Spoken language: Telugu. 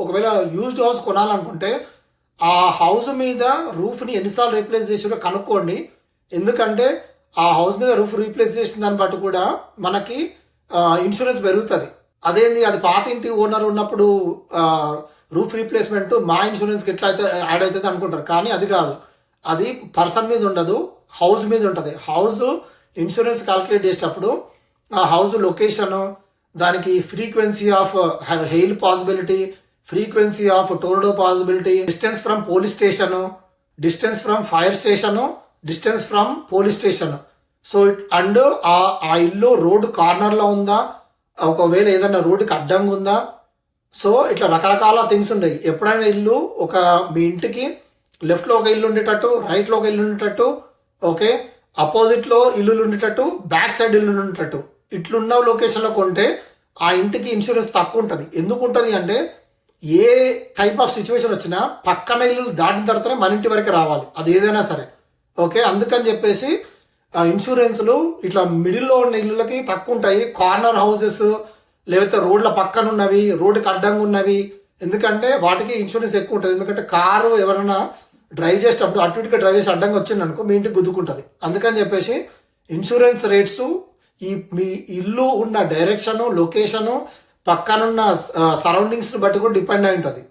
ఒకవేళ యూజ్డ్ హౌస్ కొనాలనుకుంటే ఆ హౌస్ మీద రూఫ్ని ఎన్నిసార్లు రీప్లేస్ చేసిరో కనుక్కోండి. ఎందుకంటే ఆ హౌస్ మీద రూఫ్ రీప్లేస్ చేసిన దాన్ని బట్టి కూడా మనకి ఇన్సూరెన్స్ పెరుగుతుంది. అదేంది, అది పాత ఇంటి ఓనర్ ఉన్నప్పుడు రూఫ్ రీప్లేస్మెంట్ మా ఇన్సూరెన్స్కి ఎట్లా అయితే యాడ్ అవుతుంది అనుకుంటారు. కానీ అది కాదు, అది పర్సన్ మీద ఉండదు, హౌస్ మీద ఉంటుంది. హౌస్ ఇన్సూరెన్స్ క్యాల్కులేట్ చేసేటప్పుడు ఆ హౌస్ లొకేషను, దానికి frequency of hail possibility, frequency of tornado possibility, distance from police station, distance from fire station, distance from police station. So and ఆ ఇల్లు రోడ్డు కార్నర్లో ఉందా, ఒకవేళ ఏదైనా రోడ్డుకి అడ్డంగా ఉందా. సో ఇట్లా రకరకాల థింగ్స్ ఉంటాయి. ఎప్పుడైనా ఇల్లు మీ ఇంటికి లెఫ్ట్లో ఒక ఇల్లు ఉండేటట్టు, రైట్లో ఒక ఇల్లు ఉండేటట్టు, ఓకే, అపోజిట్లో ఇల్లులు ఉండేటట్టు, బ్యాక్ సైడ్ ఇల్లు ఉండేటట్టు, ఇట్లున్న లొకేషన్లో కొంటే ఆ ఇంటికి ఇన్సూరెన్స్ తక్కువ ఉంటుంది. ఎందుకు ఉంటుంది అంటే ఏ టైప్ ఆఫ్ సిచ్యువేషన్ వచ్చినా పక్కన ఇల్లు దాటిన తర్వాతనే మన ఇంటి వరకు రావాలి, అది ఏదైనా సరే, ఓకే. అందుకని చెప్పేసి ఇన్సూరెన్స్లు ఇట్లా మిడిల్లో ఉన్న ఇళ్ళకి తక్కువ ఉంటాయి. కార్నర్ హౌసెస్ లేకపోతే రోడ్ల పక్కన ఉన్నవి, రోడ్డుకి అడ్డంగా ఉన్నవి, ఎందుకంటే వాటికి ఇన్సూరెన్స్ ఎక్కువ ఉంటుంది. ఎందుకంటే కారు ఎవరైనా డ్రైవ్ చేసేటప్పుడు అటు ఇటుగా డ్రైవ్ చేసి అడ్డంగా వచ్చింది అనుకో మీ ఇంటికి గుద్దుకుంటుంది. అందుకని చెప్పేసి ఇన్సూరెన్స్ రేట్స్ మీ ఇల్లు ఉన్న డైరెక్షను, లొకేషను, పక్కనున్న సరౌండింగ్స్ని బట్టి కూడా డిపెండ్ అయి ఉంటుంది.